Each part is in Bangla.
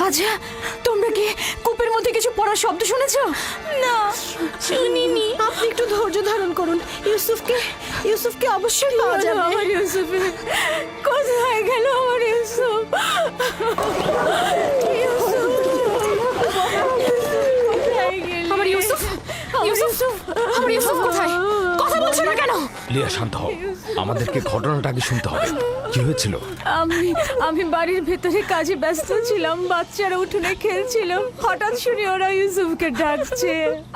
আচ্ছা, তোমরা কি কূপের মধ্যে কিছু পড়ার শব্দ শুনেছো? না, শুনিনি। আপনি একটু ধৈর্য ধারণ করুন। ইউসুফকে অবশ্যই পাওয়া যাবে। আমার ইউসুফ কোথায় গেল? আমার ইউসুফ আমার ইউসুফ, ইউসুফ, আমার ইউসুফ কোথায়? কথা বলছো না কেন? লিয়া, শান্ত হও। আমাদেরকে ঘটনাটা আগে শুনতে হবে। কি হয়েছিল? আমি বাড়ির ভেতরে কাজে ব্যস্ত ছিলাম, বাচ্চারা উঠোনে খেলছিল। হঠাৎ শুনি ওরা ইউসুফকে ডাকছে।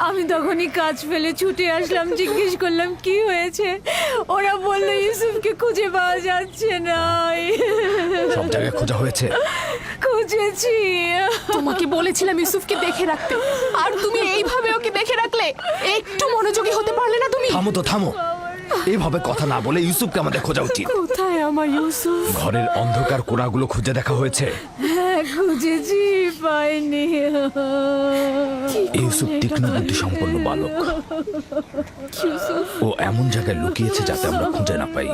আমি তখনই কাজ ফেলে ছুটে আসলাম, জিজ্ঞেস করলাম কি হয়েছে। ওরা বলল ইউসুফকে খুঁজে পাওয়া যাচ্ছে না। সব জায়গায় খোঁজা হয়েছে? খুঁজেছি। তোমাকে বলেছিলাম ইউসুফকে দেখে রাখতে, আর তুমি এইভাবে ওকে দেখে রাখলে। একটু মনোযোগী হতে পারলে না তুমি? থামো তো, থামো। এইভাবে কথা না বলে ইউসুফকে আমাদের খোঁজা উচিত। কোথায় আমার ইউসুফ? ঘরের অন্ধকার কোণাগুলো খুঁজে দেখা হয়েছে? হ্যাঁ, খুঁজেছি, পাইনি। ইউসুফ তীক্ষ্ণ বুদ্ধি সম্পন্ন বালক। ও এমন জায়গায় লুকিয়েছে যাতে আমরা খুঁজে না পাই।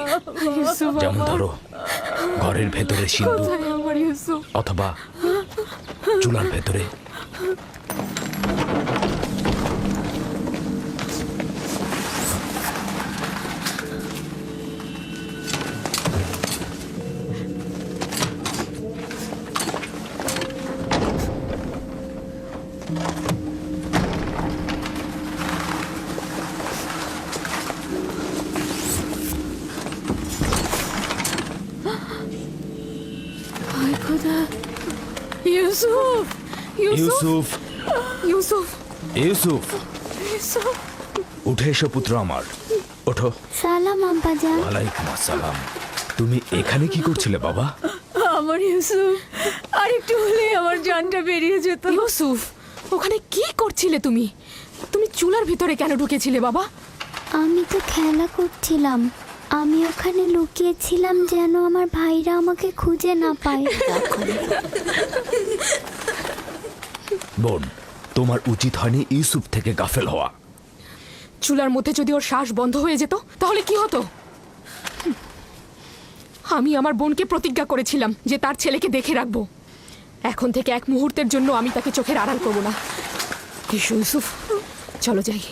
ইউসুফ যেমন ধরো, ঘরের ভেতরে সিন্ধু, কোথায় আমার ইউসুফ? অথবা চুলার ভেতরে। হায় খোদা! ইউসুফ! ইউসুফ, ইউসুফ, ইউসুফ, ইউসুফ! উঠে এসো পুত্র আমার, ওঠো। সালাম আব্বাজান। ওয়ালাইকুম আসসালাম। তুমি এখানে কি করছিলে বাবা? আমার ইউসুফ, আর একটু হলেই আমার জানটা বেরিয়ে যেত। ইউসুফ, ওখানে কি করছিলে তুমি? তুমি চুলার ভিতরে কেন ঢুকেছিলে বাবা? আমি তো খেলা করছিলাম। আমি ওখানে লুকিয়েছিলাম যেন আমার ভাইরা আমাকে খুঁজে না পায়। বোন, তোমার উচিত হয়নি ইউসুফ থেকে গাফেল হওয়া। চুলার মধ্যে যদি ওর শ্বাস বন্ধ হয়ে যেত তাহলে কি হতো? আমি আমার বোনকে প্রতিজ্ঞা করেছিলাম যে তার ছেলেকে দেখে রাখবো। এখন থেকে এক মুহূর্তের জন্য আমি তাকে চোখের আড়াল করবো না। এসো ইউসুফ, চলো যাই।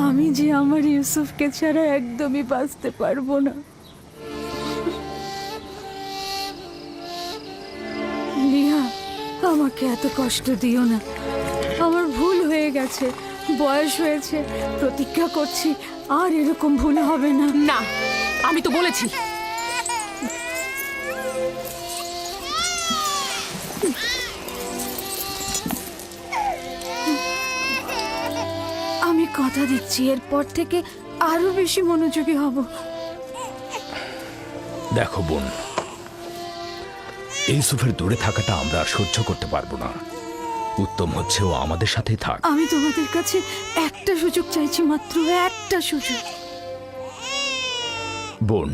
আমি যে আমার ইউসুফকে ছাড়া একদমই বাঁচতে পারবো না। লিয়া, আমাকে এত কষ্ট দিও না। আমার ভুল হয়ে গেছে, বয়স হয়েছে। প্রতিজ্ঞা করছি আর এরকম ভুল হবে না। না, আমি তো বলেছি। আমি কথা দিচ্ছি এরপর থেকে আরো বেশি মনোযোগী হব। দেখো বোন, ইউসুফের দূরে থাকাটা আমরা আর সহ্য করতে পারবো না। উত্তম হচ্ছে ও আমাদের সাথেই থাক। আমি তোমাদের কাছে একটা সুযোগ চাইছি, মাত্র একটা সুযোগ। বোন,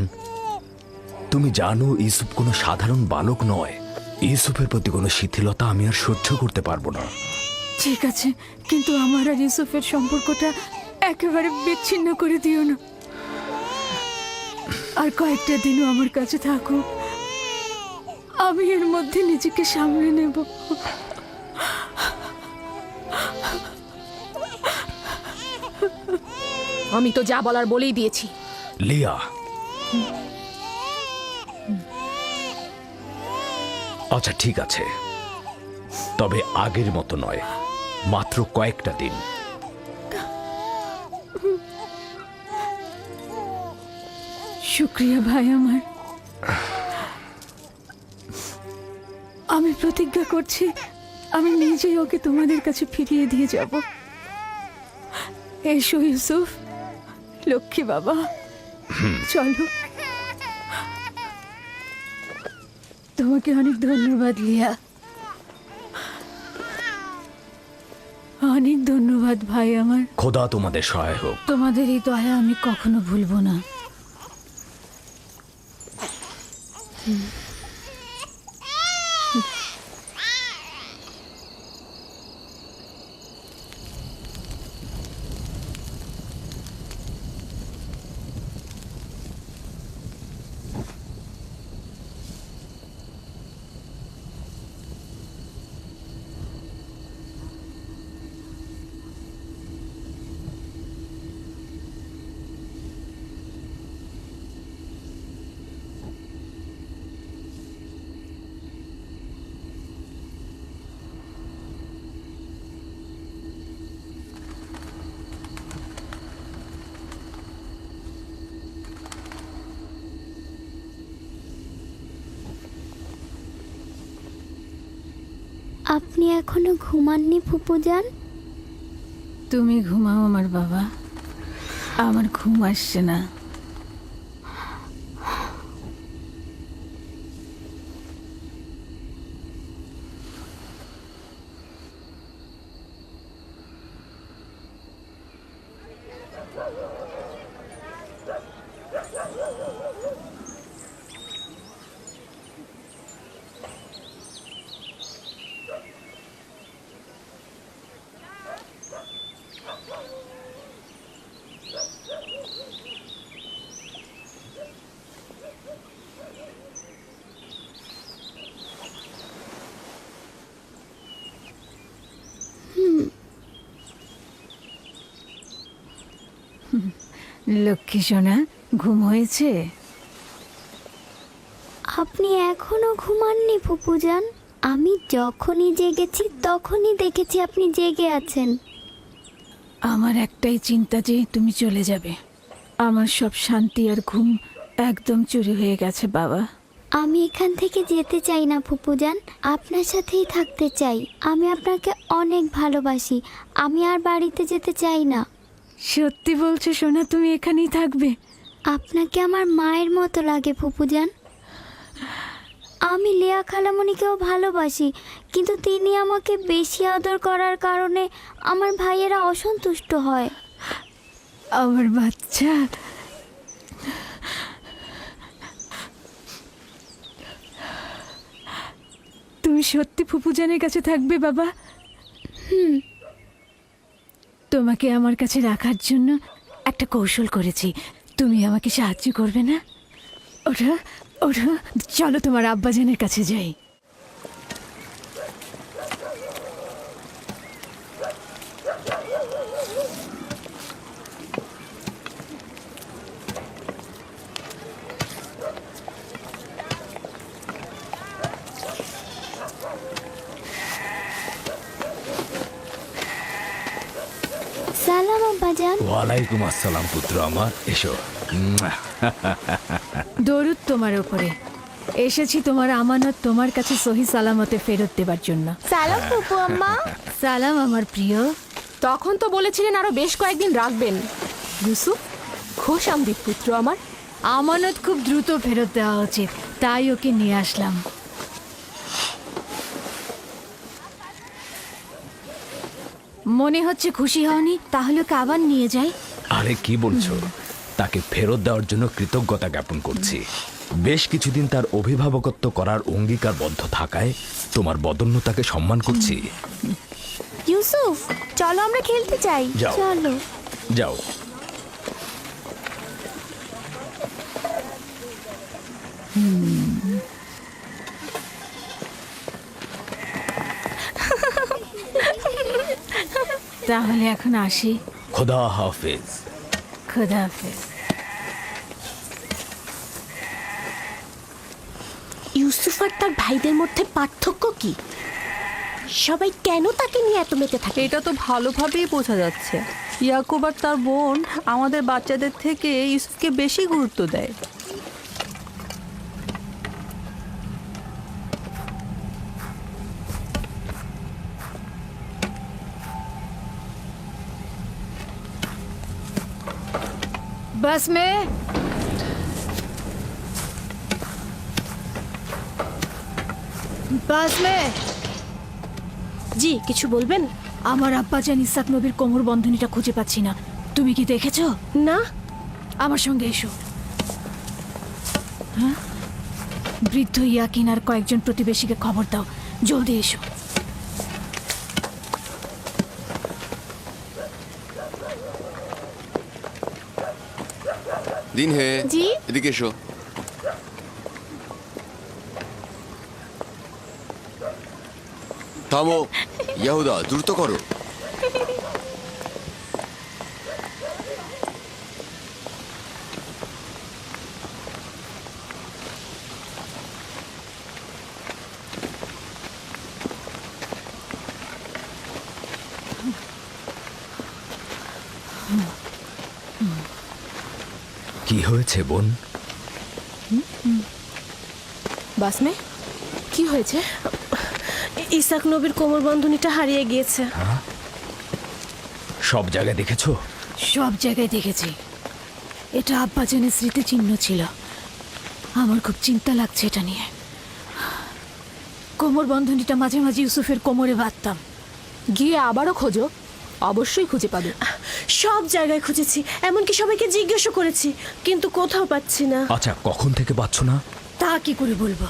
তুমি জানো ইউসুফ কোনো সাধারণ বালক নয়। ইউসুফের প্রতি কোনো শিথিলতা আমি আর সহ্য করতে পারবো না। ঠিক আছে, কিন্তু আমার আর ইউসুফের সম্পর্কটা একেবারে বিচ্ছিন্ন করে দিও না। আর কয়েকটা দিনও আমার কাছে থাকো, আমি এর মধ্যে নিজেকে সামলে নেব। আমি তো যা বলার বলেই দিয়েছি। লিয়া, আচ্ছা ঠিক আছে, তবে আগের মতো নয়, মাত্র কয়েকটা দিন। শুক্রিয়া ভাই আমার। আমি প্রতিজ্ঞা করছি আমি নিজেই ওকে তোমাদের কাছে ফিরিয়ে দিয়ে যাব। এসো ইউসুফ, লক্ষ্মী বাবা, চলো। তোমাকে অনেক ধন্যবাদ লিয়া, অনেক ধন্যবাদ ভাই আমার। খোদা তোমাদের সহায় হোক। তোমাদের এই দয়া আমি কখনো ভুলবো না। আপনি এখনো ঘুমাননি ফুপুজান? তুমি ঘুমাও আমার বাবা, আমার ঘুম আসছে না। লক্ষ্মী সোনা, ঘুম হয়েছে? আপনি এখনো ঘুমাননি ফুপুজান? আমি যখনই জেগেছি তখনই দেখেছি আপনি জেগে আছেন। আমার একটাই চিন্তা যে তুমি চলে যাবে। আমার সব শান্তি আর ঘুম একদম চুরি হয়ে গেছে বাবা। আমি এখান থেকে যেতে চাই না ফুপুজান, আপনার সাথেই থাকতে চাই। আমি আপনাকে অনেক ভালোবাসি, আমি আর বাড়িতে যেতে চাই না। সত্যি বলছো সোনা, তুমি এখানেই থাকবে? আপনাকে আমার মায়ের মতো লাগে ফুপুজান। আমি লিয়া খালামণিকেও ভালোবাসি, কিন্তু তিনি আমাকে বেশি আদর করার কারণে আমার ভাইয়েরা অসন্তুষ্ট হয়। আমার বাচ্চা, তুমি সত্যি ফুপুজানের কাছে থাকবে বাবা? তোমাকে আমার কাছে রাখার জন্য একটা কৌশল করেছি, তুমি আমাকে সাহায্য করবে না? ওঠো ওঠো, চলো তোমার আব্বাজানের কাছে যাই। সালাম আব্বাজান। ওয়ালাইকুম আসসালাম পুত্র আমার, এসো। দরুদ তোমার উপরে। এসেছি তোমার আমানত তোমার কাছে সহি সালামতে ফেরত দেবার জন্য। সালাম ফুপু আম্মা। সালাম আমার প্রিয়। তখন তো বলেছিলেন আরো বেশ কয়েকদিন রাখবেন। ইউসুফ, খোশ আমদিদ পুত্র আমার। আমানত খুব দ্রুত ফেরত দেওয়া উচিত, তাই ওকে নিয়ে আসলাম। মনে হচ্ছে খুশি হওনি, তাহলে ওকে আবার নিয়ে যাই। আরে কি বলছো? তাকে ফেরত দেওয়ার জন্য কৃতজ্ঞতা জ্ঞাপন করছি। বেশ কিছুদিন তার অভিভাবকত্ব করার অঙ্গীকারবদ্ধ থাকায় তোমার বদন্যতাকে সম্মান করছি। ইউসুফ, চলো আমরা খেলতে চাই। যাও। চলো। যাও। তাহলে এখন আসি। খোদা হাফেজ। খোদা হাফেজ। ইউসুফ আর তার ভাইদের মধ্যে পার্থক্য কি? সবাই কেন তাকে নিয়ে এত মেতে থাকে? এটা তো ভালোভাবেই বোঝা যাচ্ছে। ইয়াকুব আর তার বোন আমাদের বাচ্চাদের থেকে ইউসুফকে বেশি গুরুত্ব দেয়। बस में बस में জি কিছু বলবেন? আমার আব্বাজান ইসাক নবীর কোমর বন্ধনীটা খুঁজে পাচ্ছি না। তুমি কি দেখেছো? না। আমার সঙ্গে এসো। হ্যাঁ, বৃদ্ধ ইয়াকিন আর কয়েকজন প্রতিবেশীকে খবর দাও, জলদি এসো। দিন হে জি? এদিকে এসো। থামো, ইয়াহুদা দ্রুত করো। কি হয়েছে বোন? বাসমে কি হয়েছে? ইসাক নবীর কোমর বন্ধনীটা হারিয়ে গিয়েছে। সব জায়গায় দেখেছো? সব জায়গায় দেখেছি। এটা আব্বাজানের স্মৃতিচিহ্ন ছিল। আমার খুব চিন্তা লাগছে এটা নিয়ে। কোমর বন্ধনীটা মাঝে মাঝে ইউসুফের কোমরে বাঁধতাম। গিয়ে আবারও খোঁজো, অবশ্যই খুঁজে পাবে। সব জায়গায় খুঁজেছি, এমনকি সবাইকে জিজ্ঞাসা করেছি, কিন্তু কোথাও পাচ্ছি না। আচ্ছা, কখন থেকে পাচ্ছ না? তা কি করে বলবো?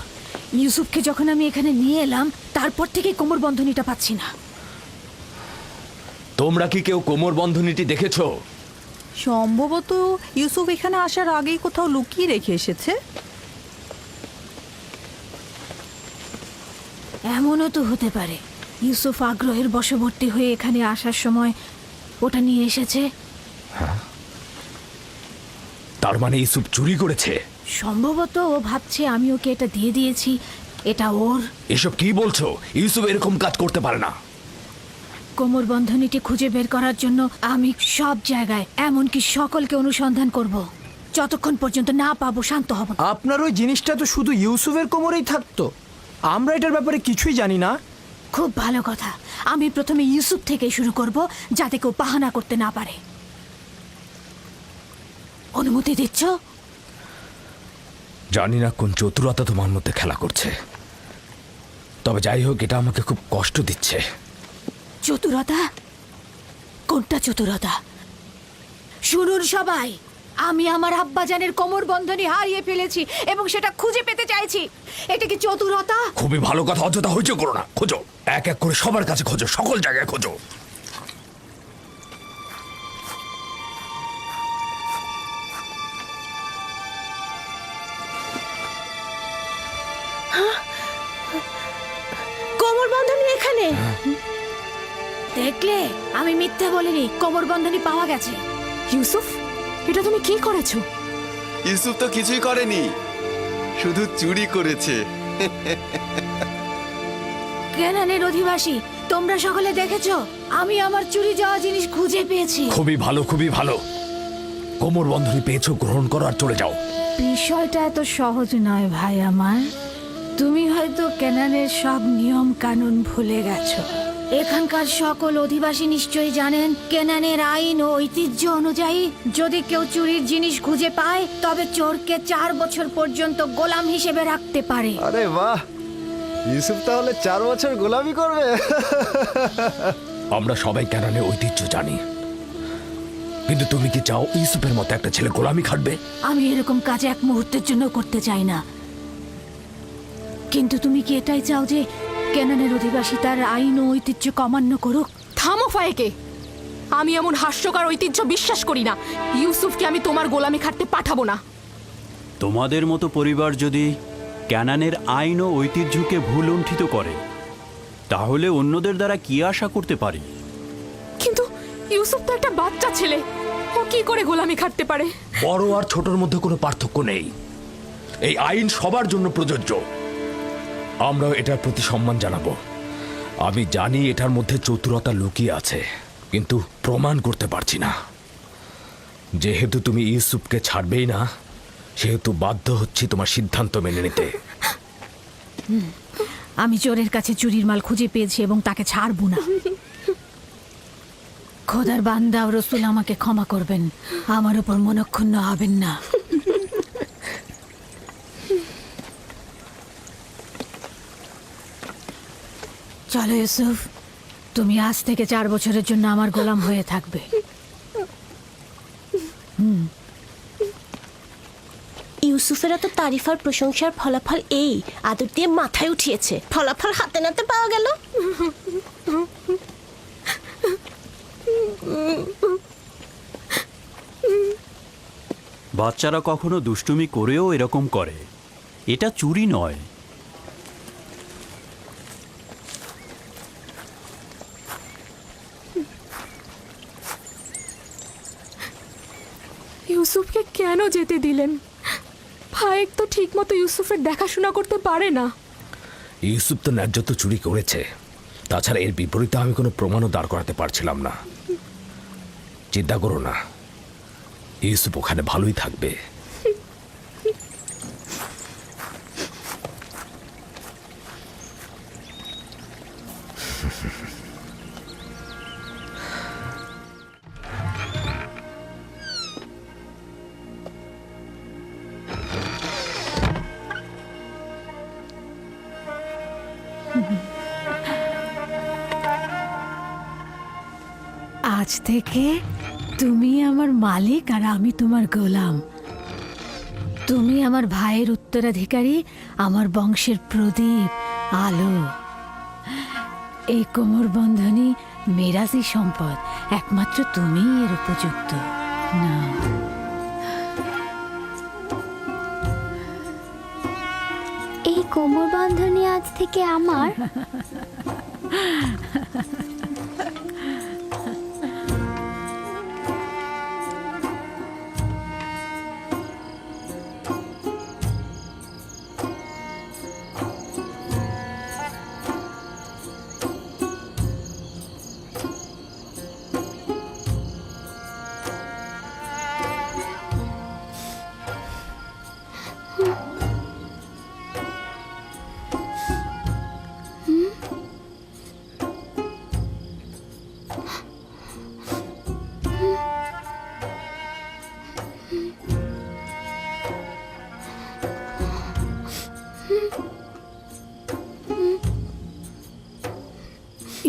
ইউসুফকে যখন আমি এখানে নিয়ে এলাম তারপর থেকে কোমর বন্ধনীটা পাচ্ছি না। তোমরা কি কেউ কোমর বন্ধনীটি দেখেছো? সম্ভবত ইউসুফ এখানে আসার আগেই কোথাও লুকিয়ে রেখে এসেছে। এমনও তো হতে পারে ইউসুফ আগ্রহের বশবর্তী হয়ে এখানে আসার সময় ওটা নিয়ে এসেছে। তার মানে ইউসুফ চুরি করেছে? সম্ভবত ও ভাবছে আমি ওকে এটা দিয়ে দিয়েছি, এটা ওর। এসব কি বলছো? ইউসুফ এরকম কাজ করতে পারে না। কোমর বন্ধনীটি খুঁজে বের করার জন্য আমি সব জায়গায়, এমনকি সকলকে অনুসন্ধান করব। যতক্ষণ পর্যন্ত না পাবো শান্ত হব না। আপনার ওই জিনিসটা তো শুধু ইউসুফের কোমরেই থাকতো, আমরা এটার ব্যাপারে কিছুই জানি না। খুব ভালো কথা। আমি প্রথমে ইউসুফ থেকে শুরু করব, যাতে কেউ বাহানা করতে না পারে। অনুমতি দিচ্ছ? জানি না কোন চতুরতা তোমার মধ্যে খেলা করছে, তবে যাই হোক, এটা আমাকে খুব কষ্ট দিচ্ছে। চতুরতা? কোনটা চতুরতা? শুনুন সবাই, আমি আমার আব্বাজানের কোমর বন্ধনী হারিয়ে ফেলেছি এবং সেটা খুঁজে পেতে চাইছি। এটা কি চতুরতা? খুবই ভালো কথা, অযথা হইচই করো না। খোঁজো, এক এক করে সবার কাছে খোঁজো, সকল জায়গায় খোঁজো। কোমর বন্ধনী এখানে। দেখলে, আমি মিথ্যে বলিনি। কোমর বন্ধনী পাওয়া গেছে। ইউসুফ, এটা তুমি কি করেছো? ইউসুফ তো কিছুই করেনি, শুধু চুরি করেছে। কেনানের অধিবাসী, তোমরা সকলে দেখেছো আমি আমার চুরি যাওয়া জিনিস খুঁজে পেয়েছি। খুবই ভালো, খুবই ভালো। কোমর বন্ধনী পেয়েছো, গ্রহণ করো আর চলে যাও। বিষয়টা এত সহজ নয় ভাই আমার। তুমি হয়তো কেনানের সব নিয়ম কানুন ভুলে গেছো। এখানকার সকল অধিবাসী নিশ্চয়ই জানেন কেনানের আইন ও ঐতিহ্য অনুযায়ী যদি কেউ চুরির জিনিস খুঁজে পায় তবে চোরকে 4 বছর পর্যন্ত গোলাম হিসেবে রাখতে পারে। আরে বাহ, ইউসুফ তাহলে 4 বছর গোলামি করবে। আমরা সবাই কেনানের ঐতিহ্য জানি, কিন্তু তুমি কি চাও ইউসুফের মতো একটা ছেলে গোলামি খাটবে? আমি এরকম কাজ এক মুহূর্তের জন্য করতে চাই না। কিন্তু তুমি কি এটাই চাও যে কেনানের অধিবাসী তার আইন ও ঐতিহ্য অমান্য করুক? থামো ফায়েকে, আমি এমন হাস্যকর ঐতিহ্য বিশ্বাস করি না। ইউসুফকে আমি তোমার গোলামি খাটতে পাঠাবো না। তোমাদের মতো পরিবার যদি ক্যানানের আইন ও ঐতিহ্যকে ভুলুণ্ঠিত করে, তাহলে অন্যদের দ্বারা কি আশা করতে পারি? কিন্তু ইউসুফ তো একটা বাচ্চা ছেলে, ও কি করে গোলামি খাটতে পারে? বড় আর ছোটর মধ্যে কোনো পার্থক্য নেই। এই আইন সবার জন্য প্রযোজ্য। আমরাও এটার প্রতি সম্মান জানাবো। আমি জানি এটার মধ্যে চতুরতা লুকিয়ে আছে, কিন্তু প্রমাণ করতে পারছি না। যেহেতু তুমি ইউসুফকে ছাড়বেই না, সেহেতু বাধ্য হচ্ছি তোমার সিদ্ধান্ত মেনে নিতে। আমি চোরের কাছে চুরির মাল খুঁজে পেয়েছি এবং তাকে ছাড়বো না। খোদার বান্দা ও রসুল আমাকে ক্ষমা করবেন, আমার উপর মনক্ষুণ্ণ হবেন না। চলো ইউসুফ, তুমি আজ থেকে 4 বছরের জন্য আমার গোলাম হয়ে থাকবে। ইউসুফের এত তারিফ আর প্রশংসার ফলাফল এই আদর দিয়ে মাথায় উঠিয়েছে, ফলাফল হাতে নাতে পাওয়া গেল। বাচ্চারা কখনো দুষ্টুমি করেও এরকম করে, এটা চুরি নয়। ইউসুফকে কেন যেতে দিলেন? ফায়েক তো ঠিক মতো ইউসুফের দেখাশোনা করতে পারে না। ইউসুফ তো ন্যায্য তো চুরি করেছে, তাছাড়া এর বিপরীতে আমি কোনো প্রমাণও দাঁড় করাতে পারছিলাম না। চিন্তা করো না, ইউসুফ ওখানে ভালোই থাকবে। আজ থেকে তুমি আমার মালিক আর আমি তোমার গোলাম। তুমি আমার ভাইয়ের উত্তরাধিকারী, আমার বংশের প্রদীপ, আলো। এই কোমর বন্ধনী মেরাজি সম্পদ, একমাত্র তুমিই এর উপযুক্ত। না, এই কোমর বন্ধনী আজ থেকে আমার।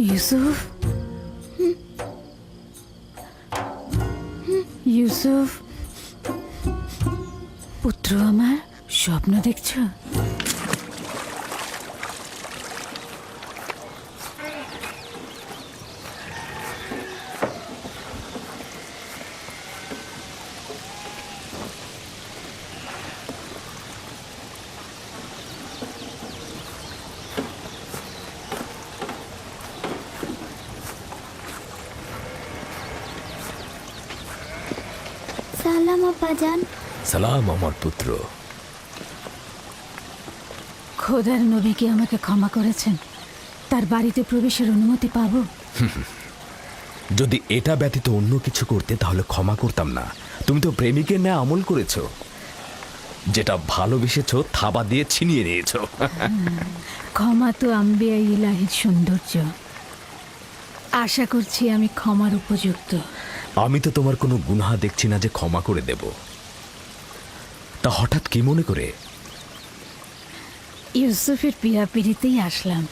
ইউসুফ, ইউসুফ পুত্র আমার, স্বপ্ন দেখছো? সালাম আব্বাজান। সালাম আমার পুত্র। খোদার নবী কি আমাকে ক্ষমা করেছেন? তার বাড়িতে প্রবেশের অনুমতি পাবো? যদি এটা ব্যতীত অন্য কিছু করতে তাহলে ক্ষমা করতাম না। তুমি তো প্রেমিকের ন্যায় আমল করেছো, যেটা ভালোবেসেছো থাবা দিয়ে ছিনিয়ে নিয়েছো। ক্ষমা তো আম্বিয়া ইলাহির সৌন্দর্য। আশা করছি আমি ক্ষমার উপযুক্ত। আমি তো তোমার কোনো গুনাহ দেখছি না যে ক্ষমা করে দেব। তা হঠাৎ কি মনে করে? ইউসুফের পিড়িতেই আসলাম।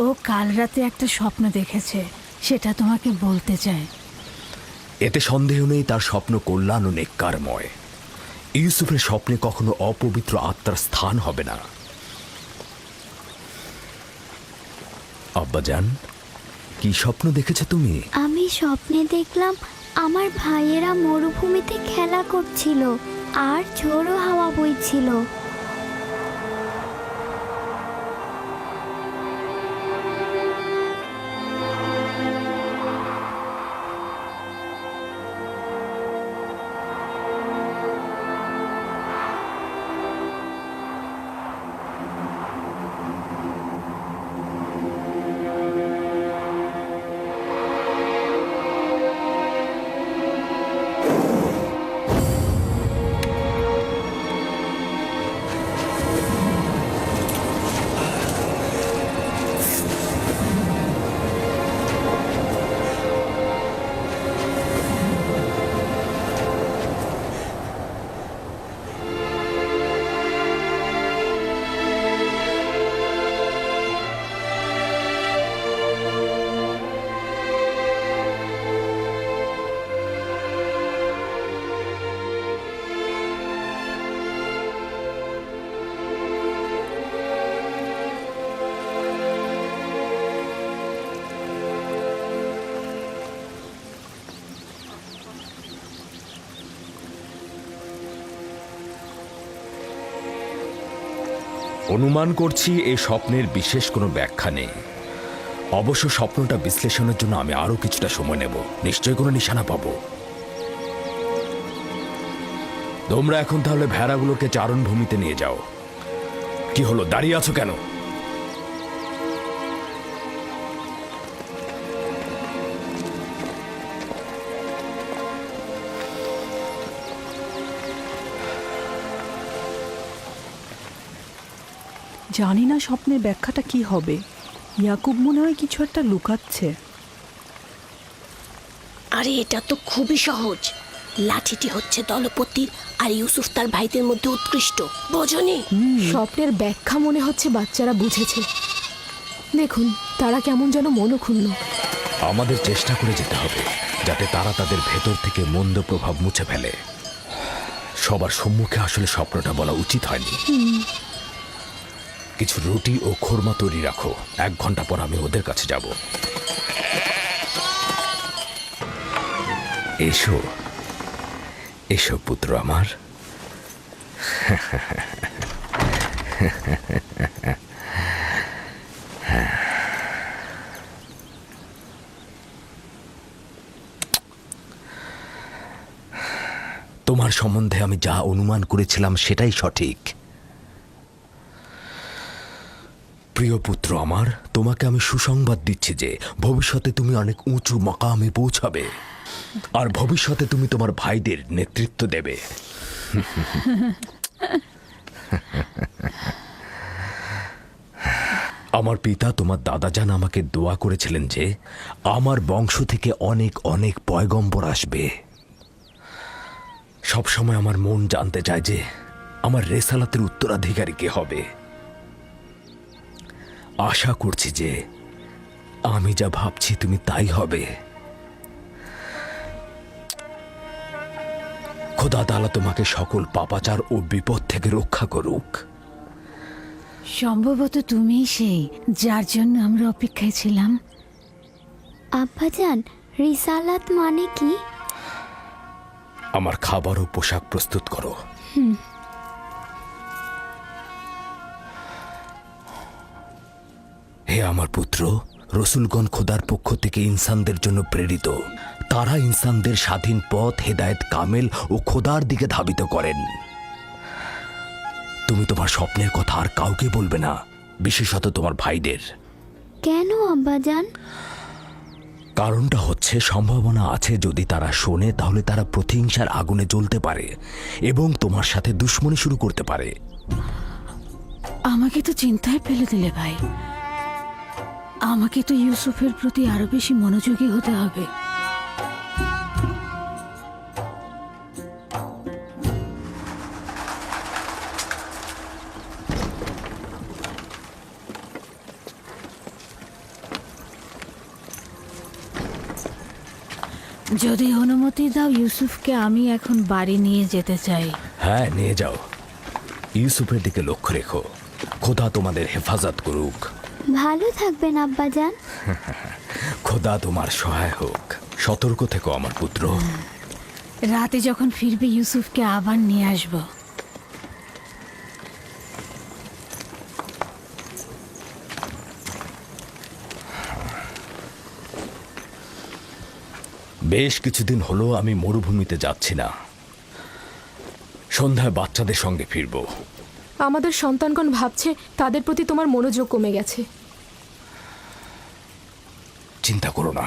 ও কাল রাতে একটা স্বপ্ন দেখেছে, সেটা তোমাকে বলতে চায়। এতে সন্দেহ নেই তার স্বপ্ন কল্যাণ ও নেককারময়। ইউসুফের স্বপ্নে কখনো অপবিত্র আত্মার স্থান হবে না। আব্বাজান, কি স্বপ্ন দেখেছো তুমি? আমি স্বপ্নে দেখলাম আমার ভাইয়েরা মরুভূমিতে খেলা করছিল আর ঝোড়ো হাওয়া বইছিল। অনুমান করছি এই স্বপ্নের বিশেষ কোনো ব্যাখ্যা নেই। অবশ্য স্বপ্নটা বিশ্লেষণের জন্য আমি আরো কিছুটা সময় নেব, নিশ্চয়ই কোনো নিশানা পাবো। তোমরা এখন তাহলে ভেড়াগুলোকে চারণভূমিতে নিয়ে যাও। কি হলো, দাঁড়িয়ে আছো কেন? জানি না স্বপ্নের ব্যাখ্যাটা কি হবে। ইয়াকুব মনে হয় কিছু একটা লুকাচ্ছে। আরে এটা তো খুবই সহজ। লাঠিটি হচ্ছে দলপতির আর ইউসুফ তার ভাইদের মধ্যে উৎকৃষ্ট, বোঝনি? স্বপ্নের ব্যাখ্যা মনে হচ্ছে বাচ্চারা বুঝেছে। দেখুন তারা কেমন যেন মনক্ষুণ্ণ। আমাদের চেষ্টা করে যেতে হবে যাতে তারা তাদের ভেতর থেকে মন্দ প্রভাব মুছে ফেলে। সবার সম্মুখে আসলে স্বপ্নটা বলা উচিত হয়নি। কিছু রুটি ও খোরমা তৈরি রাখো, 1 ঘন্টা পর আমি ওদের কাছে যাব। এসো এসো পুত্র আমার। তোমার সম্বন্ধে আমি যা অনুমান করেছিলাম সেটাই সঠিক। প্রিয় পুত্র আমার, তোমাকে আমি সুসংবাদ দিচ্ছি যে ভবিষ্যতে তুমি অনেক উঁচু মাকামে পৌঁছাবে, আর ভবিষ্যতে তুমি তোমার ভাইদের নেতৃত্ব দেবে। আমার পিতা তোমার দাদাজান আমাকে দোয়া করেছিলেন যে আমার বংশ থেকে অনেক অনেক পয়গম্বর আসবে। সবসময় আমার মন জানতে চায় যে আমার রেসালাতের উত্তরাধিকারী কে হবে। আশা করছি যে আমি যা ভাবছি তুমি তাই হবে। খোদা তাআলা তোমাকে সকল পাপাচার ও বিপদ থেকে রক্ষা করুক। সম্ভবত তুমিই সেই যার জন্য আমরা অপেক্ষায় ছিলাম। আব্বাজান, রিসালাত মানে কি? আমার খাবার ও পোশাক প্রস্তুত করো। হে আমার পুত্র, রসুলগণ খোদার পক্ষ থেকে ইনসানদের জন্য প্রেরিত। তারা ইনসানদের স্বাধীন পথ, হেদায়েত কামেল ও খোদার দিকে ধাবিত করেন। তুমি তোমার স্বপ্নের কথা আর কাউকে বলবে না, বিশেষত তোমার ভাইদের। কেন আব্বাজান? কারণটা হচ্ছে সম্ভাবনা আছে যদি তারা শোনে তাহলে তারা প্রতিহিংসার আগুনে জ্বলতে পারে এবং তোমার সাথে দুশ্মনী শুরু করতে পারে। আমাকে তো চিন্তায় ফেলে দিলে ভাই। আমাকে তো ইউসুফের প্রতি আরো বেশি মনোযোগী হতে হবে। যদি অনুমতি দাও ইউসুফকে আমি এখন বাড়ি নিয়ে যেতে চাই। হ্যাঁ, নিয়ে যাও। ইউসুফের দিকে লক্ষ্য রেখো। খোদা তোমাদের হেফাজত করুক। ভালো থাকবেন আব্বাজান। খোদা তোমার সহায় হোক। সতর্ক থেকো আমার পুত্র। রাতে যখন ফিরবে ইউসুফকে আবার নিয়ে আসবো। বেশ কিছুদিন হলো আমি মরুভূমিতে যাচ্ছি না। সন্ধ্যায় বাচ্চাদের সঙ্গে ফিরব। আমাদের সন্তানগণ ভাবছে তাদের প্রতি তোমার মনোযোগ কমে গেছে। চিন্তা করো না,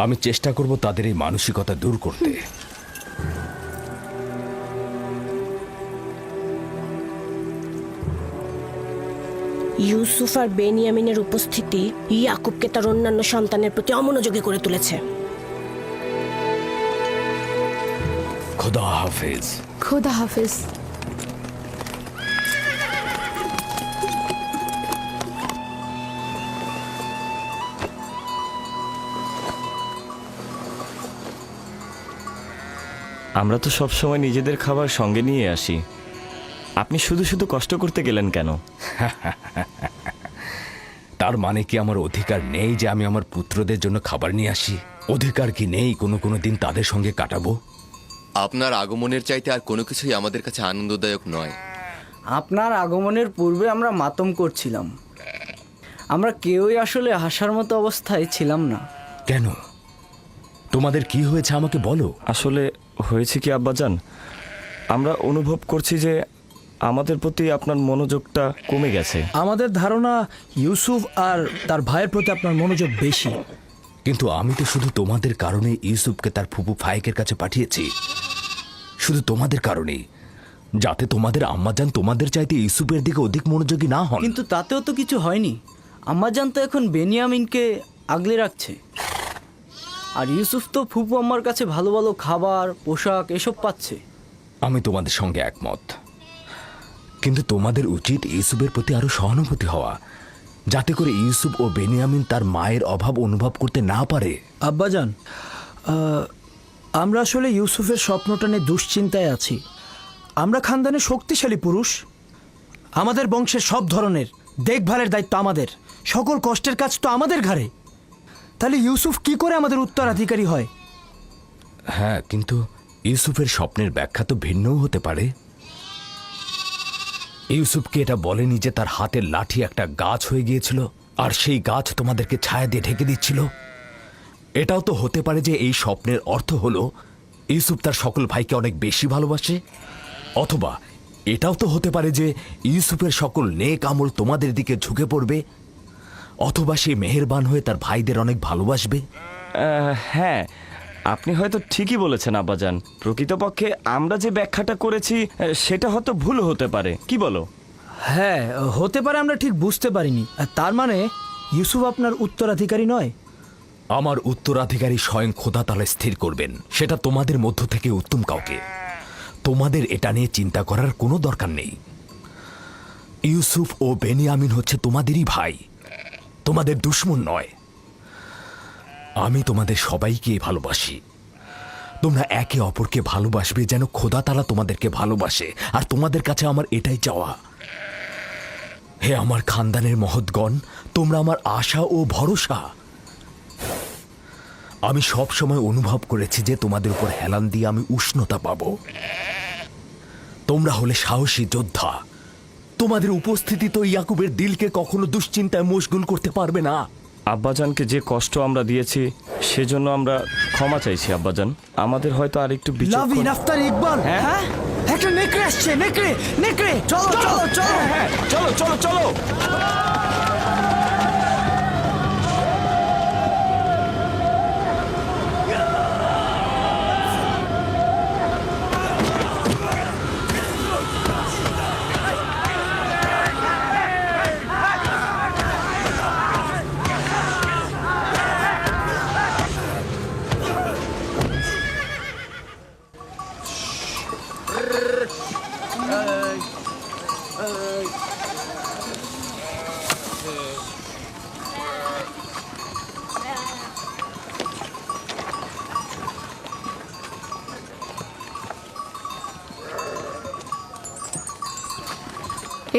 আমি চেষ্টা করব তাদের এই মানসিকতা দূর করতে। ইউসুফ আর বেনিয়ামিনের উপস্থিতি ইয়াকুবকে তার অন্যান্য সন্তানের প্রতি অমনোযোগী করে তুলেছে। খোদা হাফেজ। খোদা হাফেজ। আমরা তো সব সময় নিজেদের খাবার সঙ্গে নিয়ে আসি, আপনি শুধু শুধু কষ্ট করতে গেলেন কেন? তার মানে কি আমার অধিকার নেই যে আমি আমার পুত্রদের জন্য খাবার নিয়ে আসি? অধিকার কি নেই কোনো কোনো দিন তাদের সঙ্গে কাটাবো? আপনার আগমনের চাইতে আর কোনো কিছুই আমাদের কাছে আনন্দদায়ক নয়। আপনার আগমনের পূর্বে আমরা মাতম করছিলাম। আমরা কেউই আসলে হাসার মতো অবস্থায় ছিলাম না। কেন? তোমাদের কি হয়েছে আমাকে বলো। আসলে হয়েছে কি আব্বাজান, আমরা অনুভব করছি যে আমাদের প্রতি আপনার মনোযোগটা কমে গেছে। আমাদের ধারণা ইউসুফ আর তার ভাইয়ের প্রতি আপনার মনোযোগ বেশি। কিন্তু আমি তো শুধু তোমাদের কারণে ইউসুফকে তার ফুপু ফায়েকের কাছে পাঠিয়েছি, শুধু তোমাদের কারণেই, যাতে তোমাদের আম্মাজান তোমাদের চাইতে ইউসুফের দিকে অধিক মনোযোগী না হন। কিন্তু তাতেও তো কিছু হয়নি। আম্মাজান তো এখন বেনিয়ামিনকে আগলে রাখছে, আর ইউসুফ তো ফুপু আম্মার কাছে ভালো ভালো খাবার, পোশাক এসব পাচ্ছে। আমি তোমাদের সঙ্গে একমত, কিন্তু তোমাদের উচিত ইউসুফের প্রতি আরো সহানুভূতি হওয়া, যাতে করে ইউসুফ ও বেনিয়ামিন তার মায়ের অভাব অনুভব করতে না পারে। আব্বাজান, আমরা আসলে ইউসুফের স্বপ্নটা নিয়ে দুশ্চিন্তায় আছি। আমরা খানদানে শক্তিশালী পুরুষ, আমাদের বংশের সব ধরনের দেখভালের দায়িত্ব আমাদের, সকল কষ্টের কাজ তো আমাদের ঘাড়ে। তাহলে ইউসুফ কি করে আমাদের উত্তরাধিকারী হয়? হ্যাঁ, কিন্তু ইউসুফের স্বপ্নের ব্যাখ্যা তো ভিন্নও হতে পারে। ইউসুফকে এটা বলেনি যে তার হাতের লাঠি একটা গাছ হয়ে গিয়েছিল, আর সেই গাছ তোমাদেরকে ছায়া দিয়ে ঢেকে দিচ্ছিল। এটাও তো হতে পারে যে এই স্বপ্নের অর্থ হলো ইউসুফ তার সকল ভাইকে অনেক বেশি ভালোবাসে, অথবা এটাও তো হতে পারে যে ইউসুফের সকল নেক আমল তোমাদের দিকে ঝুঁকে পড়বে, অথবা সে মেহেরবান হয়ে তার ভাইদের অনেক ভালোবাসবে। হ্যাঁ, আপনি হয়তো ঠিকই বলেছেন আব্বাজান। প্রকৃতপক্ষে আমরা যে ব্যাখ্যাটা করেছি সেটা হয়তো ভুল হতে পারে, কি বলো? হ্যাঁ, হতে পারে, আমরা ঠিক বুঝতে পারিনি। তার মানে ইউসুফ আপনার উত্তরাধিকারী নয়? আমার উত্তরাধিকারী স্বয়ং খোদা তাআলা স্থির করবেন, সেটা তোমাদের মধ্য থেকে উত্তম কাউকে। তোমাদের এটা নিয়ে চিন্তা করার কোনো দরকার নেই। ইউসুফ ও বেনিয়ামিন হচ্ছে তোমাদেরই ভাই, তোমাদের দুশমন নয়। আমি তোমাদের সবাইকে ভালোবাসি। তোমরা একে অপরকে ভালোবাসবে যেন খোদা তাআলা তোমাদেরকে ভালোবাসে, আর তোমাদের কাছে আমার এটাই চাওয়া। হে আমার খানদানের মহৎগণ, তোমরা আমার আশা ও ভরসা। আমি সব সময় অনুভব করেছি যে তোমাদের উপর হেলান দিয়ে আমি উষ্ণতা পাব। তোমরা হলে সাহসী যোদ্ধা। তোমাদের উপস্থিতি তো ইয়াকুবের দিলকে কখনো দুশ্চিন্তায় মশগুল করতে পারবে না। আব্বাজানকে যে কষ্ট আমরা দিয়েছি সেজন্য আমরা ক্ষমা চাইছি আব্বাজান। আমাদের হয়তো আরেকটু লাভিন, আফতার, ইকবাল, হ্যাঁ, একটা নেকড়ে আসছে। নেকড়ে, নেকড়ে, চলো চলো চলো, হ্যাঁ, চলো চলো চলো।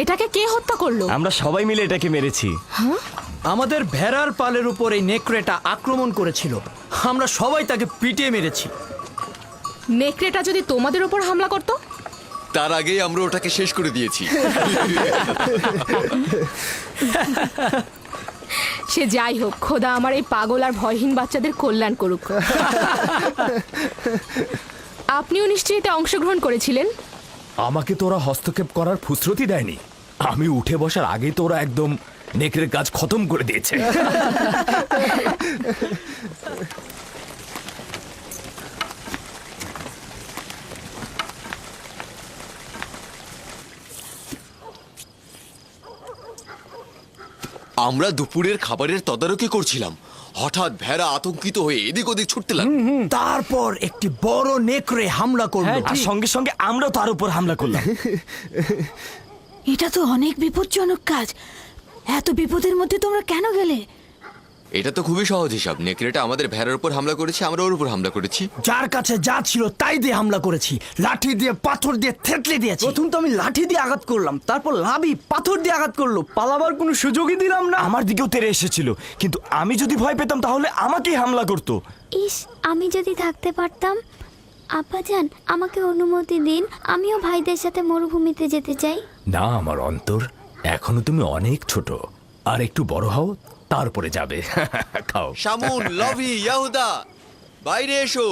এটাকে কে হত্যা করলো? আমরা সবাই মিলে এটাকে মেরেছি। আমাদের ভেড়ার পালের উপর এই নেকড়েটা আক্রমণ করেছিল, আমরা সবাই তাকে পিটিয়ে মেরেছি। নেকড়েটা যদি তোমাদের উপর হামলা করতো? তার আগেই আমরা ওটাকে শেষ করে দিয়েছি। সে যাই হোক, খোদা আমার এই পাগল আর ভয়হীন বাচ্চাদের কল্যাণ করুক। আপনিও নিশ্চয়ই এতে অংশগ্রহণ করেছিলেন? আমাকে তোরা হস্তক্ষেপ করার ফুসরতি দেয়নি। আমি উঠে বসার আগেই তোরা একদম নেকড়ের কাজ খতম করে দিয়েছে। আমরা দুপুরের খাবারের তদারকি করছিলাম, হঠাৎ ভেড়া আতঙ্কিত হয়ে এদিক ওদিক ছুটতে লাগলো। তারপর একটি বড় নেকড়ে হামলা করলো, আর সঙ্গে সঙ্গে আমরাও তার উপর হামলা করলাম। এটা তো অনেক বিপজ্জনক কাজ। এত বিপদের মধ্যে তোমরা কেন গেলে? এটা তো খুবই সহজ হিসাব। নেকড়েটা আমাদের ভেড়ার উপর হামলা করেছে, আমরা ওর উপর হামলা করেছি। যার কাছে যা ছিল তাই দিয়ে হামলা করেছি, লাঠি দিয়ে, পাথর দিয়ে থেতলে দিয়েছি। প্রথম তো আমি লাঠি দিয়ে আঘাত করলাম, তারপর লাভি পাথর দিয়ে আঘাত করলো। পালাবার কোনো সুযোগই দিলাম না। আমার দিকেও তেড়ে এসেছিল, কিন্তু আমি যদি ভয় পেতাম তাহলে আমাকেই হামলা করতো। ইস, আমি যদি থাকতে পারতাম। আব্বাজান, আমাকে অনুমতি দিন, আমিও ভাইদের সাথে মরুভূমিতে যেতে চাই। না আমার অন্তর, এখনো তুমি অনেক ছোট, আর একটু বড় হও তারপরে যাবে। খাও। শামুন, লভি, ইয়াহুদা, বাইরে এসো।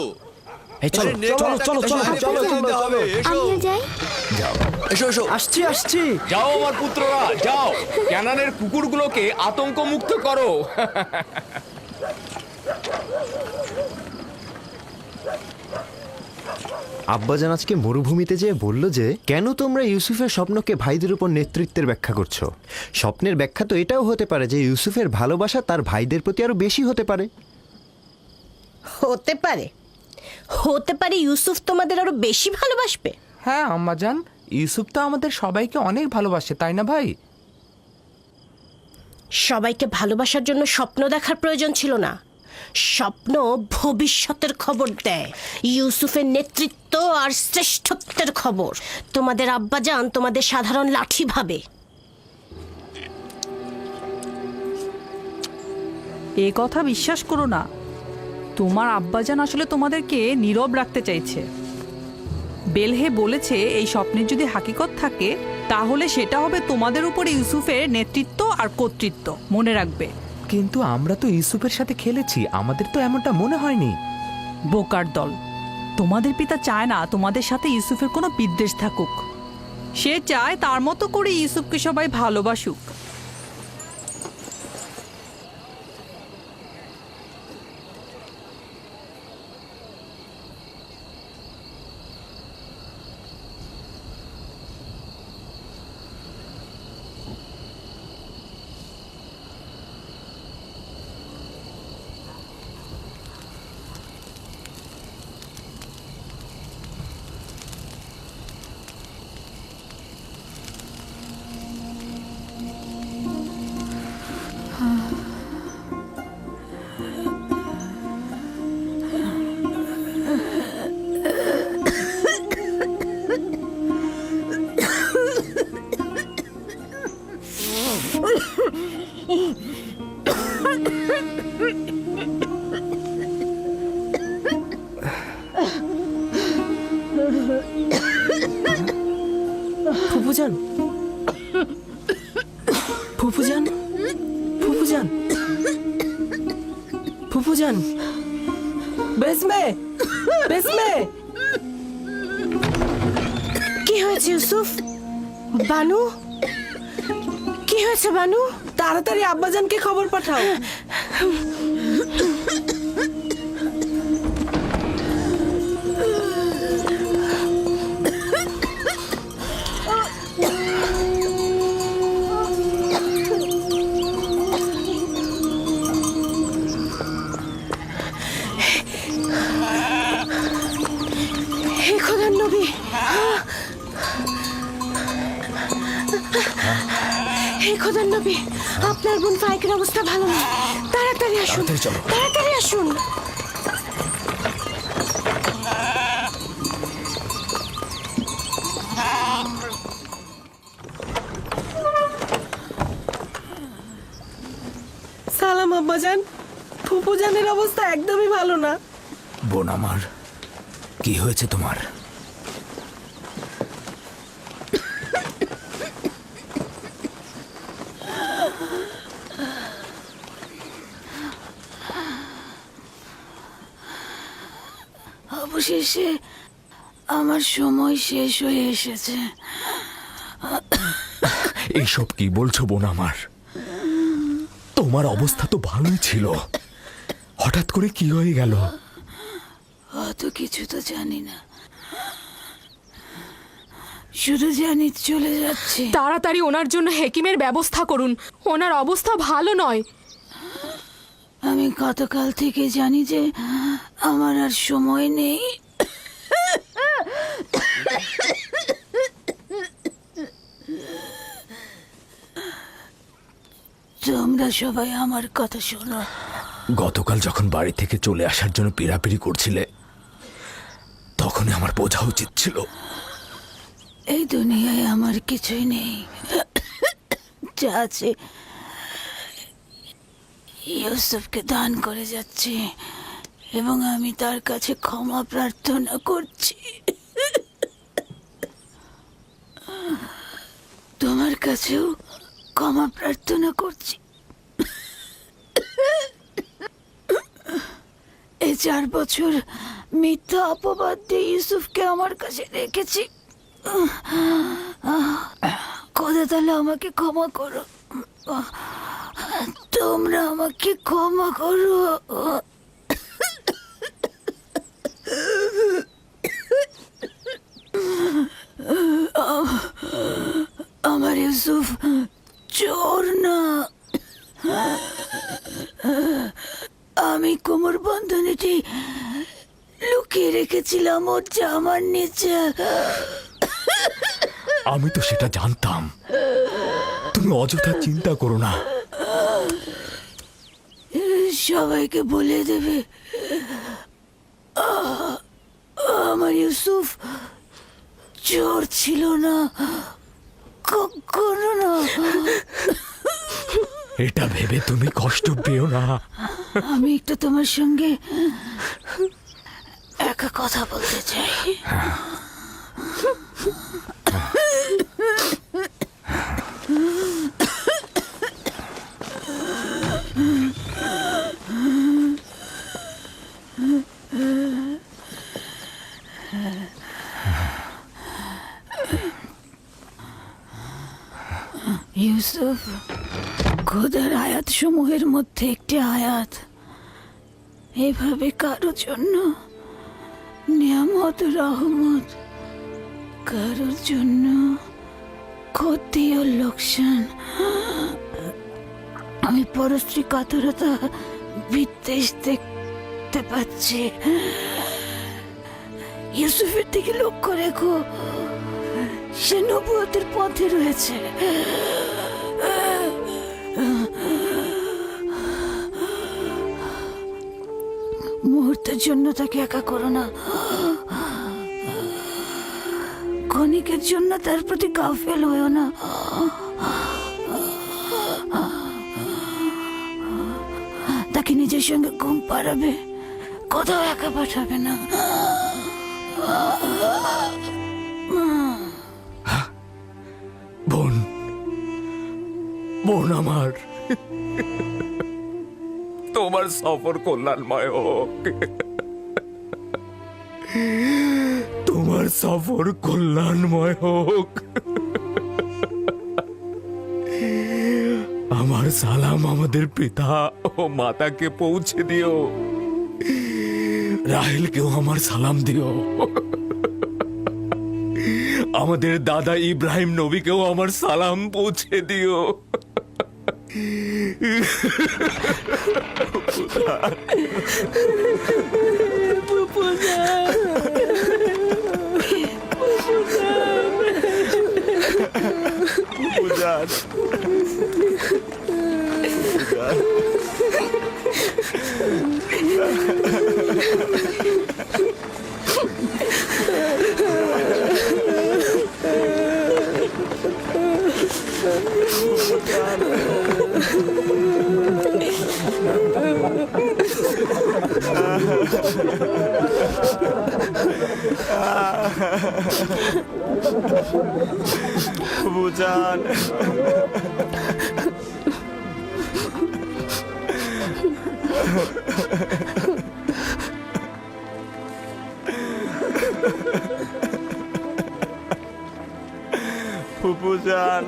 এই চলো আরে, নেকড়ে চলো চলো চলো বাইরে চলো ফেলে দিতে হবে। এসো আমিও যাই। যাও এসো এসো। আসছি। যাও আমার পুত্ররা, যাও ক্যানানের কুকুরগুলোকে আতঙ্ক মুক্ত করো। আব্বাজান আজকে মরুভূমিতে যেয়ে বলল যে কেন তোমরা ইউসুফের স্বপ্নকে ভাইদের উপর নেতৃত্বের ব্যাখ্যা করছো। স্বপ্নের ব্যাখ্যা তো এটাও হতে পারে যে ইউসুফের ভালোবাসা তার ভাইদের প্রতি আরো বেশি হতে পারে। হতে পারে, হতে পারে ইউসুফ তোমাদের আরো বেশি ভালোবাসবে। হ্যাঁ আম্মাজান, ইউসুফ তো আমাদের সবাইকে অনেক ভালোবাসে, তাই না ভাই? সবাইকে ভালোবাসার জন্য স্বপ্ন দেখার প্রয়োজন ছিল না। স্বপ্ন ভবিষ্যতের খবর দেয়, ইউসুফের নেতৃত্ব আর শ্রেষ্ঠত্বের খবর। তোমাদের আব্বাজান তোমাদের সাধারণ লাঠি ভাবে। এ কথা বিশ্বাস করো না। তোমার আব্বাজান আসলে তোমাদেরকে নীরব রাখতে চাইছে। বেলহে বলেছে এই স্বপ্নের যদি হাকিকত থাকে তাহলে সেটা হবে তোমাদের উপরে ইউসুফের নেতৃত্ব আর কর্তৃত্ব। মনে রাখবে। কিন্তু আমরা তো ইউসুফের সাথে খেলেছি, আমাদের তো এমনটা মনে হয়নি। বোকার দল, তোমাদের পিতা চায় না তোমাদের সাথে ইউসুফের কোনো বিদ্বেষ থাকুক। সে চায় তার মতো করে ইউসুফকে সবাই ভালোবাসুক। ফুফুজান, ফুফুজান, ফুফুজান, ফুফুজান, বেসমে, বেসমে। কি হয়েছে ইউসুফ? বানু, কি হয়েছে বানু? তাড়াতাড়ি আব্বাজানকে খবর পাঠাও। হে খোদার নবী, হে খোদার নবী, আপনার বোন ফাইকের অবস্থা ভালো না। তাড়াতাড়ি আসুন, তাড়াতাড়ি আসুন। সালাম আব্বাজান, ফুফুজানের অবস্থা একদমই ভালো না। বোন আমার, কি হয়েছে তোমার? অবশেষে আমার সময় শেষ হয়ে এসেছে। এইসব কি বলছো বোন আমার? তোমার অবস্থা তো ভালোই ছিল, হঠাৎ করে কি হয়ে গেল? অত কিছু তো জানি না, শুধু জানি চলে যাচ্ছে। তাড়াতাড়ি ওনার জন্য হেকিমের ব্যবস্থা করুন, ওনার অবস্থা ভালো নয়। আমি গতকাল থেকে জানি যে আমার আর সময় নেই। তোমরা সবাই আমার কথা শোনো। গতকাল যখন বাড়ি থেকে চলে আসার জন্য পিড়াপিড়ি করছিলে, তখনই আমার বোঝা উচিত ছিল এই দুনিয়ায় আমার কিছুই নেই, যা আছে ইউসুফকে দান করে যাচ্ছি। এবং আমি তার কাছে ক্ষমা প্রার্থনা করছি। তোমার কাছেও ক্ষমা প্রার্থনা করছি। এই 4 বছর মিথ্যা অপবাদ দিয়ে ইউসুফকে আমার কাছে রেখেছি। খোদা তাহলে আমাকে ক্ষমা করো, তোমরা আমাকে ক্ষমা করো। আমার ইউসুফ চোর না। আমি কোমর বন্ধনীটি লুকিয়ে রেখেছিলাম ওর জামার নিচে। আমি তো সেটা জানতাম। তুমি অযথা চিন্তা করো না। সবাইকে বলে দেবে আমার ইউসুফ চোর ছিল না, কখনো না। এটা ভেবে তুমি কষ্ট পেও না। আমি একটু তোমার সঙ্গে একা কথা বলতে চাই। ইউসুফ, খোদার আয়াত সমূহের মধ্যে একটি আয়াত এভাবে কারোর জন্য নিয়ামত রহমত, কারোর জন্য ক্ষতি ও লোকসান। আমি পরশ্রী কাতরতা বিদ্বেষ দেখতে পাচ্ছি। ইউসুফের দিকে লক্ষ্য রেখো, সে নবুয়তের পথে রয়েছে। মুহূর্তের জন্য তাকে একা করো না। ক্ষণিকের জন্য তার প্রতি গাফেল হয়েও না। তাকে নিজের সঙ্গে ঘুম পাড়াবে, কোথাও একা পাঠাবে না। বোন, বোন আমার, তোমার সফর কল্যাণময় হোক। তোমার সফর কল্যাণময় হোক। আমার সালাম আমাদের পিতা ও মাতাকে পৌঁছে দিও। রাহেলকেও আমার সালাম দিও। আমাদের দাদা ইব্রাহিম নবীকেও আমার সালাম পৌঁছে দিও। বুঝান, ফুপুজান,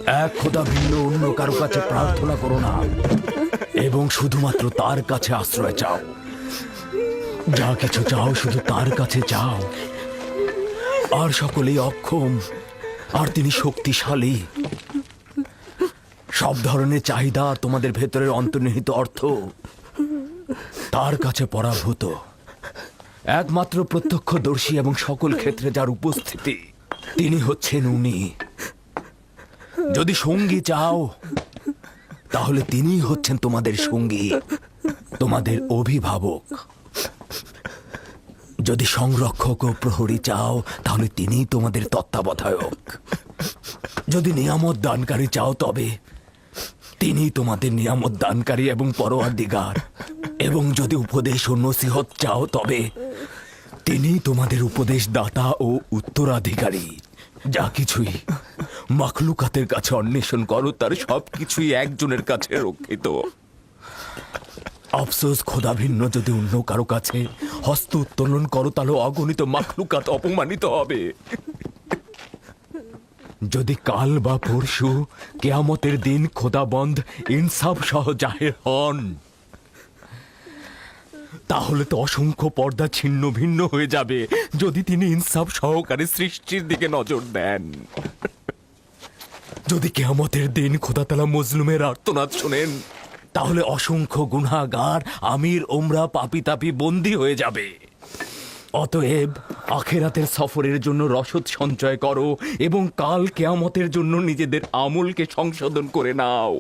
এক খোদা ভিন্ন অন্য কারো কাছে প্রার্থনা করো না এবং শুধুমাত্র তার কাছে আশ্রয় চাও। যা কিছু চাও শুধু তার কাছে চাও। আর সকলেই অক্ষম আর তিনি শক্তিশালী। সব ধরনের চাহিদা আর তোমাদের ভেতরের অন্তর্নিহিত অর্থ তার কাছে পরাভূত। একমাত্র প্রত্যক্ষদর্শী এবং সকল ক্ষেত্রে যার উপস্থিতি, তিনি হচ্ছেন উনি। যদি সঙ্গী চাও তাহলে তিনিই হচ্ছেন তোমাদের সঙ্গী, তোমাদের অভিভাবক। যদি সংরক্ষক ও প্রহরী চাও তাহলে তিনিই তোমাদের তত্ত্বাবধায়ক। যদি নিয়ামত দানকারী চাও তবে তিনি তোমাদের নিয়ামত দানকারী এবং পরওয়ারদিগার। এবং যদি উপদেশ ও নসিহত চাও তবে তিনি তোমাদের উপদেশ দাতা ও উত্তরাধিকারী। যা কিছুই মাখলুকাতের কাছে অন্বেষণ করো তার সবকিছুই একজনের কাছে রক্ষিত। আফসোস, খোদা ভিন্ন যদি অন্য কারো কাছে হস্ত উত্তোলন করো তাহলে অগণিত মাখলুকাত অপমানিত হবে। যদি কাল বা পরশু কেয়ামতের দিন খোদাবন্ধ ইনসাফ সহ জাহের হন তাহলে তো অসংখ্য পর্দা ছিন্ন ভিন্ন হয়ে যাবে যদি তিনি ইনসাফ সহকারে সৃষ্টির দিকে নজর দেন। যদি কেয়ামতের দিন খোদাতালা মজলুমের আর্তনাদ শোনেন তাহলে অসংখ্য গুনাহগার আমির ওমরা পাপি তাপি বন্দী হয়ে যাবে। অতএব আখেরাতের সফরের জন্য রসদ সঞ্চয় করো এবং কাল কেয়ামতের জন্য নিজেদের আমলকে সংশোধন করে নাও।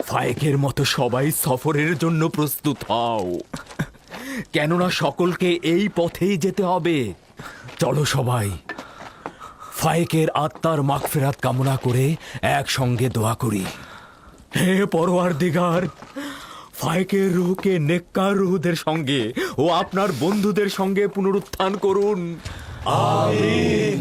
ফায়েকের মতো সবাই সফরের জন্য প্রস্তুত হও, কেননা সকলকে এই পথেই যেতে হবে। চলো সবাই ফায়েকের আত্মার মাগফিরাত কামনা করে একসঙ্গে দোয়া করি। হে পরওয়ারদিগার, ফায়েকের রূহকে নেককার রূহদের সঙ্গে ও আপনার বন্ধুদের সঙ্গে পুনরুত্থান করুন। আমিন।